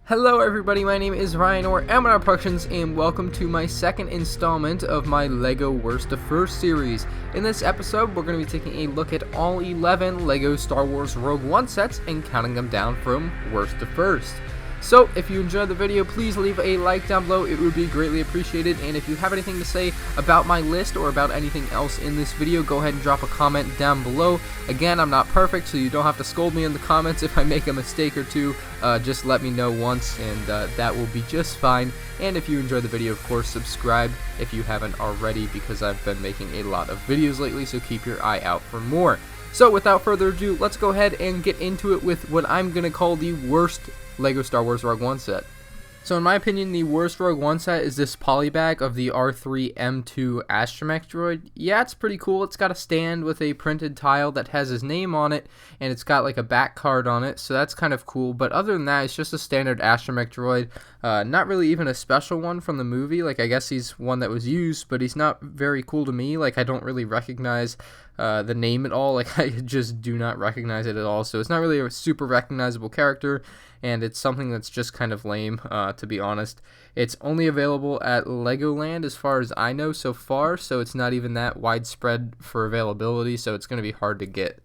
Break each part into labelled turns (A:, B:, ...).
A: Hello everybody, my name is Ryan or MandRproductions and welcome to my second installment of my LEGO Worst to First series. In this episode, we're going to be taking a look at all 11 LEGO Star Wars Rogue One sets and counting them down from worst to first. So, if you enjoyed the video, please leave a like down below, it would be greatly appreciated, and if you have anything to say about my list or about anything else in this video, go ahead and drop a comment down below. Again, I'm not perfect, so you don't have to scold me in the comments if I make a mistake or two. Just let me know once, and that will be just fine. And if you enjoyed the video, of course, subscribe if you haven't already, because I've been making a lot of videos lately, so keep your eye out for more. So, without further ado, let's go ahead and get into it with what I'm going to call the worst LEGO Star Wars Rogue One set. So in my opinion, the worst Rogue One set is this polybag of the R3-M2 astromech droid. Yeah, it's pretty cool. It's got a stand with a printed tile that has his name on it, and it's got like a back card on it, so that's kind of cool. But other than that, it's just a standard astromech droid. Not really even a special one from the movie. Like, I guess he's one that was used, but he's not very cool to me. Like, I don't really recognize the name at all. Like, I just do not recognize it at all. So it's not really a super recognizable character, and it's something that's just kind of lame, to be honest. It's only available at Legoland as far as I know so far, so it's not even that widespread for availability, so it's going to be hard to get.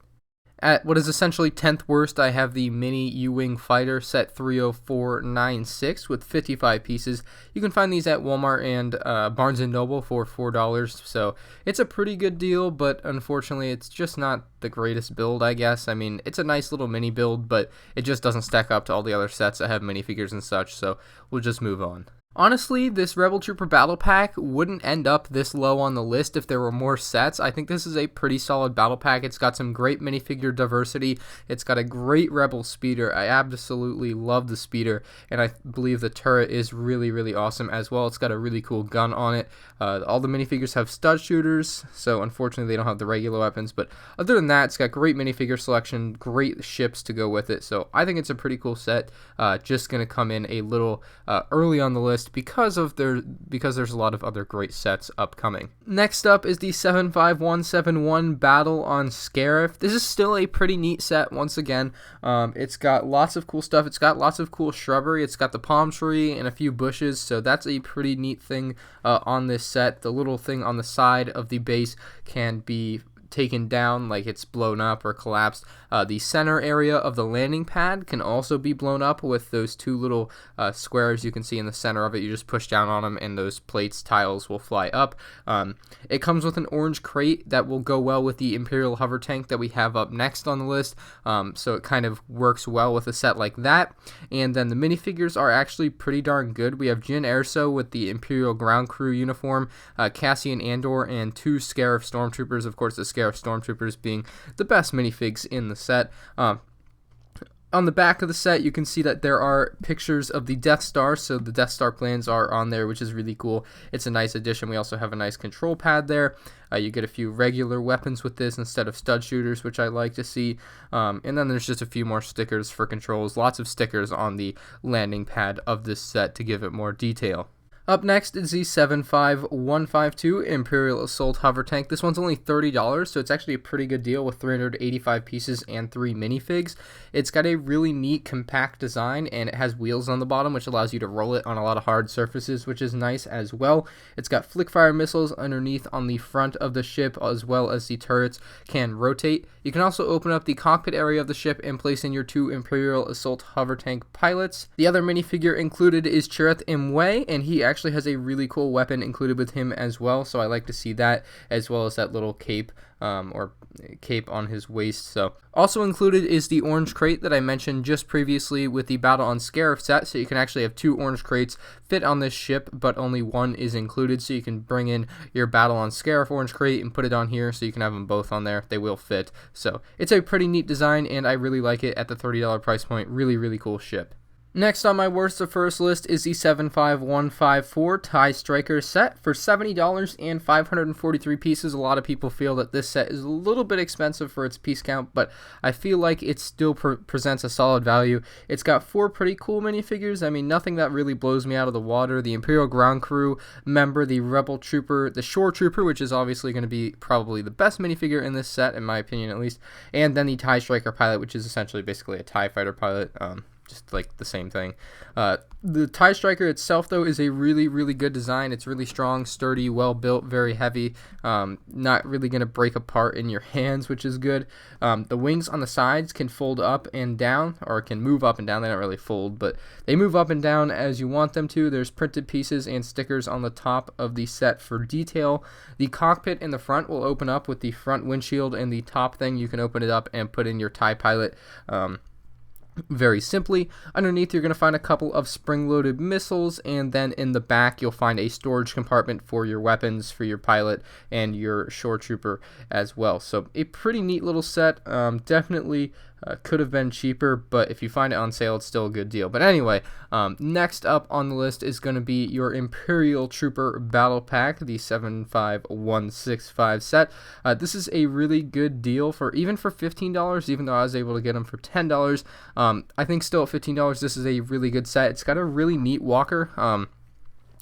A: At what is essentially 10th worst, I have the mini Ewing fighter set 30496 with 55 pieces. You can find these at Walmart and Barnes & Noble for $4, so it's a pretty good deal, but unfortunately it's just not the greatest build, I guess. I mean, it's a nice little mini build, but it just doesn't stack up to all the other sets that have minifigures and such, so we'll just move on. Honestly, this Rebel Trooper Battle Pack wouldn't end up this low on the list if there were more sets. I think this is a pretty solid battle pack. It's got some great minifigure diversity. It's got a great Rebel speeder. I absolutely love the speeder, and I believe the turret is really, really awesome as well. It's got a really cool gun on it. All the minifigures have stud shooters, so unfortunately they don't have the regular weapons, but other than that, it's got great minifigure selection, great ships to go with it, so I think it's a pretty cool set. Just going to come in a little early on the list because there's a lot of other great sets upcoming. Next up is the 75171 Battle on Scarif. This is still a pretty neat set once again. It's got lots of cool stuff. It's got lots of cool shrubbery. It's got the palm tree and a few bushes, so that's a pretty neat thing on this set. The little thing on the side of the base can be taken down, like it's blown up or collapsed. The center area of the landing pad can also be blown up with those two little squares you can see in the center of it. You just push down on them and those tiles will fly up. It comes with an orange crate that will go well with the Imperial hover tank that we have up next on the list, so it kind of works well with a set like that. And then the minifigures are actually pretty darn good. We have Jyn Erso with the Imperial ground crew uniform, Cassian Andor, and two Scarif stormtroopers. Of course, the Scarif stormtroopers being the best minifigs in the set. On the back of the set, you can see that there are pictures of the Death Star, so the Death Star plans are on there, which is really cool. It's a nice addition. We also have a nice control pad there. You get a few regular weapons with this instead of stud shooters, which I like to see. And then there's just a few more stickers for controls. Lots of stickers on the landing pad of this set to give it more detail. Up next is the 75152 Imperial Assault Hover Tank. This one's only $30, so it's actually a pretty good deal with 385 pieces and 3 minifigs. It's got a really neat compact design, and it has wheels on the bottom, which allows you to roll it on a lot of hard surfaces, which is nice as well. It's got flick-fire missiles underneath on the front of the ship, as well as the turrets can rotate. You can also open up the cockpit area of the ship and place in your 2 Imperial Assault Hover Tank pilots. The other minifigure included is Chirrut Imwe, and he actually has a really cool weapon included with him as well, so I like to see that, as well as that little cape on his waist. So also included is the orange crate that I mentioned just previously with the Battle on Scarif set, so you can actually have 2 orange crates fit on this ship, but only one is included, so you can bring in your Battle on Scarif orange crate and put it on here, so you can have them both on there. They will fit, so it's a pretty neat design, and I really like it at the $30 price point. Really, really cool ship. Next on my worst to first list is the 75154 TIE Striker set for $70 and 543 pieces. A lot of people feel that this set is a little bit expensive for its piece count, but I feel like it still presents a solid value. It's got 4 pretty cool minifigures. I mean, nothing that really blows me out of the water. The Imperial ground crew member, the Rebel Trooper, the Shore Trooper, which is obviously going to be probably the best minifigure in this set, in my opinion at least, and then the TIE Striker pilot, which is essentially basically a TIE fighter pilot. just like the same thing. The TIE Striker itself, though, is a really good design. It's really strong, sturdy, well built, very heavy. Not really going to break apart in your hands, which is good. The wings on the sides can fold up and down, or can move up and down. They don't really fold, but they move up and down as you want them to. There's printed pieces and stickers on the top of the set for detail. The cockpit in the front will open up with the front windshield, and the top thing, you can open it up and put in your TIE Pilot very simply. Underneath, you're going to find a couple of spring-loaded missiles, and then in the back you'll find a storage compartment for your weapons, for your pilot and your shore trooper as well. So a pretty neat little set. Definitely could have been cheaper, but if you find it on sale, it's still a good deal. But anyway, next up on the list is going to be your Imperial Trooper Battle Pack, the 75165 set. This is a really good deal for $15, even though I was able to get them for $10. I think still at $15, this is a really good set. It's got a really neat walker.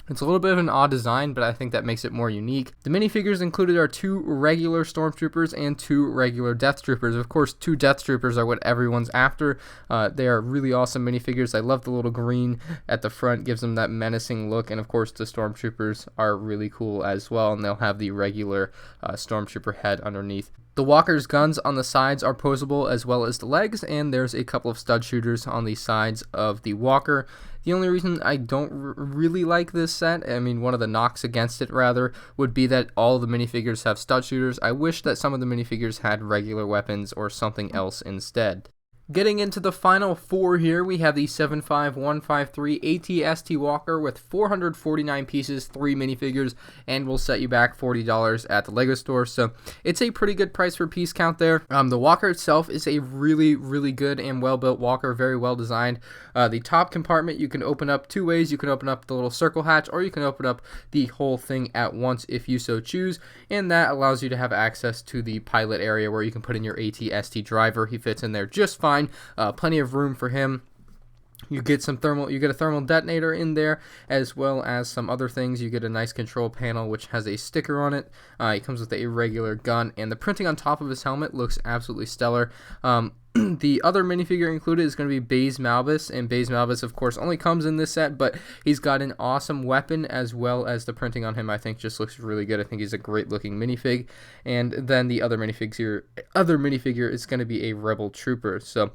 A: It's a little bit of an odd design, but I think that makes it more unique. The minifigures included are 2 regular Stormtroopers and 2 regular Death Troopers. Of course, 2 Death Troopers are what everyone's after. They are really awesome minifigures. I love the little green at the front, gives them that menacing look, and of course the Stormtroopers are really cool as well, and they'll have the regular Stormtrooper head underneath. The Walker's guns on the sides are posable, as well as the legs, and there's a couple of stud shooters on the sides of the Walker. The only reason I don't really like this set, I mean one of the knocks against it rather, would be that all the minifigures have stud shooters. I wish that some of the minifigures had regular weapons or something else instead. Getting into the final 4 here, we have the 75153 Tst Walker with 449 pieces, 3 minifigures, and will set you back $40 at the LEGO store. So it's a pretty good price for piece count there. The Walker itself is a really good and well-built Walker, very well designed. The top compartment you can open up 2 ways. You can open up the little circle hatch, or you can open up the whole thing at once if you so choose, and that allows you to have access to the pilot area where you can put in your Tst driver. He fits in there just fine. Plenty of room for him. You get a thermal detonator in there, as well as some other things. You get a nice control panel which has a sticker on it. It comes with a regular gun, and the printing on top of his helmet looks absolutely stellar. The other minifigure included is going to be Baze Malbus, and Baze Malbus, of course, only comes in this set, but he's got an awesome weapon, as well as the printing on him, I think, just looks really good. I think he's a great-looking minifig. And then the other minifigure is going to be a Rebel Trooper, so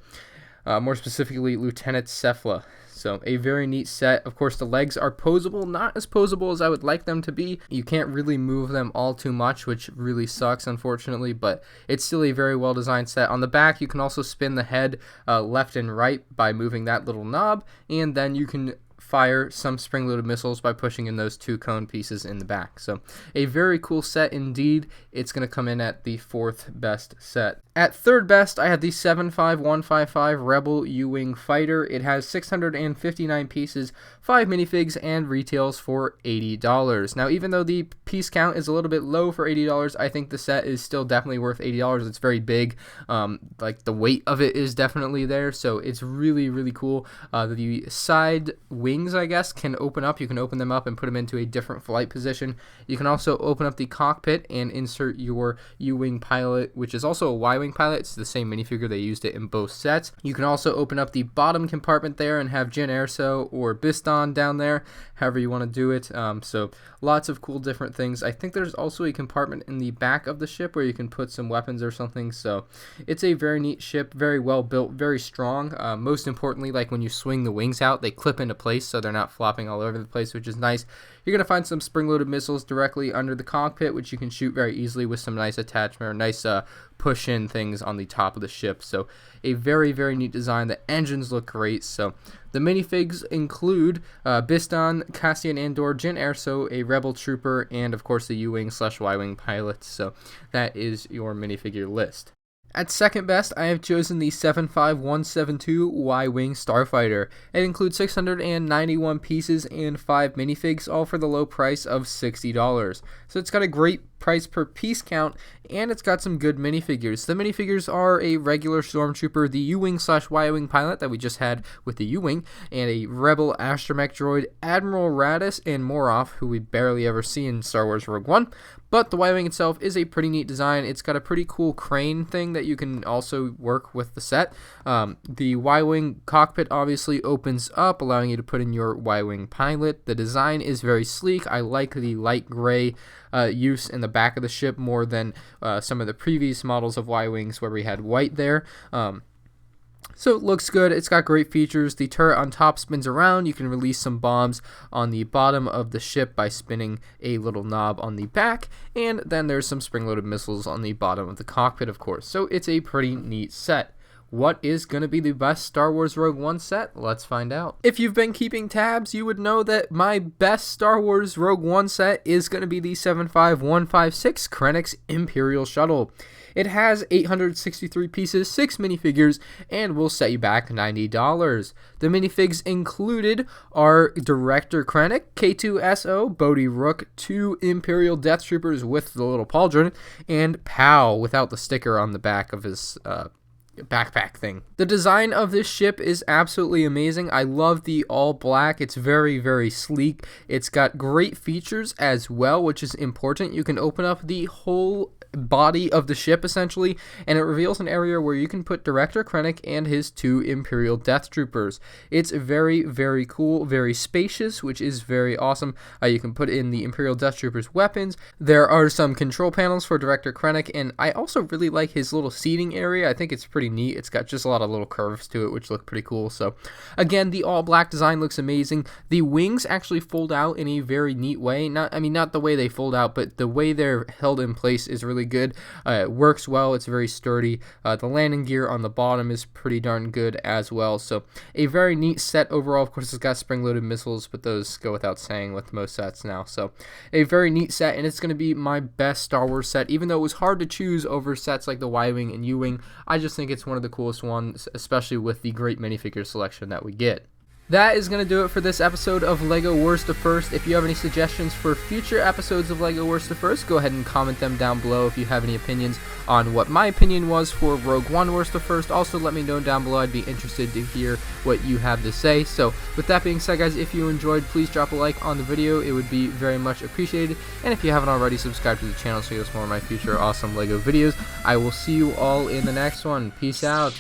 A: more specifically, Lieutenant Cephala. So a very neat set. Of course, the legs are posable, not as posable as I would like them to be. You can't really move them all too much, which really sucks, unfortunately, but it's still a very well designed set. On the back, you can also spin the head left and right by moving that little knob, and then you can fire some spring-loaded missiles by pushing in those 2 cone pieces in the back. So a very cool set indeed. It's going to come in at the 4th best set. At 3rd best, I have the 75155 Rebel Ewing Fighter. It has 659 pieces, 5 minifigs, and retails for $80. Now, even though the piece count is a little bit low for $80, I think the set is still definitely worth $80. It's very big. Like the weight of it is definitely there, so it's really cool. The side wings, I guess, can open up. You can open them up and put them into a different flight position. You can also open up the cockpit and insert your Ewing pilot, which is also a Y-Wing pilot. It's the same minifigure. They used it in both sets. You can also open up the bottom compartment there and have Jyn Erso or Biston down there, however you want to do it. So lots of cool different things. I think there's also a compartment in the back of the ship where you can put some weapons or something. So it's a very neat ship, very well built, very strong. Most importantly, like when you swing the wings out, they clip into place so they're not flopping all over the place, which is nice. You're going to find some spring-loaded missiles directly under the cockpit, which you can shoot very easily with some nice attachment or nice push-in things on the top of the ship. So a very neat design. The engines look great. So the minifigs include Biston, Cassian Andor, Jyn Erso, a Rebel Trooper, and of course the U-Wing/Y-Wing pilot. So that is your minifigure list. At 2nd best, I have chosen the 75172 Y-Wing Starfighter. It includes 691 pieces and 5 minifigs, all for the low price of $60. So it's got a great price per piece count, and it's got some good minifigures. The minifigures are a regular Stormtrooper, the Ewing / Y-Wing pilot that we just had with the Ewing, and a Rebel astromech droid, Admiral Raddus, and Moroff, who we barely ever see in Star Wars Rogue One. But the Y-Wing itself is a pretty neat design. It's got a pretty cool crane thing that you can also work with the set. The Y-Wing cockpit obviously opens up, allowing you to put in your Y-Wing pilot. The design is very sleek. I like the light gray use in the back of the ship more than some of the previous models of Y-Wings where we had white there. So it looks good. It's got great features. The turret on top spins around. You can release some bombs on the bottom of the ship by spinning a little knob on the back. And then there's some spring-loaded missiles on the bottom of the cockpit, of course. So it's a pretty neat set. What is going to be the best Star Wars Rogue One set? Let's find out. If you've been keeping tabs, you would know that my best Star Wars Rogue One set is going to be the 75156 Krennic's Imperial Shuttle. It has 863 pieces, 6 minifigures, and will set you back $90. The minifigs included are Director Krennic, K2SO, Bodhi Rook, 2 Imperial Death Troopers with the little pauldron, and Pow without the sticker on the back of his backpack thing. The design of this ship is absolutely amazing. I love the all black. It's very, very sleek. It's got great features as well, which is important. You can open up the whole body of the ship essentially, and it reveals an area where you can put Director Krennic and his 2 Imperial Death Troopers. It's very, very cool, very spacious, which is very awesome. You can put in the Imperial Death Troopers weapons. There are some control panels for Director Krennic, and I also really like his little seating area. I think it's pretty neat. It's got just a lot of little curves to it, which look pretty cool. So again, the all black design looks amazing. The wings actually fold out in a very neat way. Not the way they fold out, but the way they're held in place is really good. It works well. It's very sturdy. The landing gear on the bottom is pretty darn good as well. So a very neat set overall. Of course, it's got spring-loaded missiles, but those go without saying with most sets now. So a very neat set, and it's going to be my best Star Wars set. Even though it was hard to choose over sets like the Y-Wing and U-Wing, I just think it's one of the coolest ones, especially with the great minifigure selection that we get. That is going to do it for this episode of LEGO Worst of First. If you have any suggestions for future episodes of LEGO Worst of First, go ahead and comment them down below. If you have any opinions on what my opinion was for Rogue One Worst of First, also let me know down below. I'd be interested to hear what you have to say. So with that being said, guys, if you enjoyed, please drop a like on the video. It would be very much appreciated. And if you haven't already, subscribe to the channel so you get more of my future awesome LEGO videos. I will see you all in the next one. Peace out.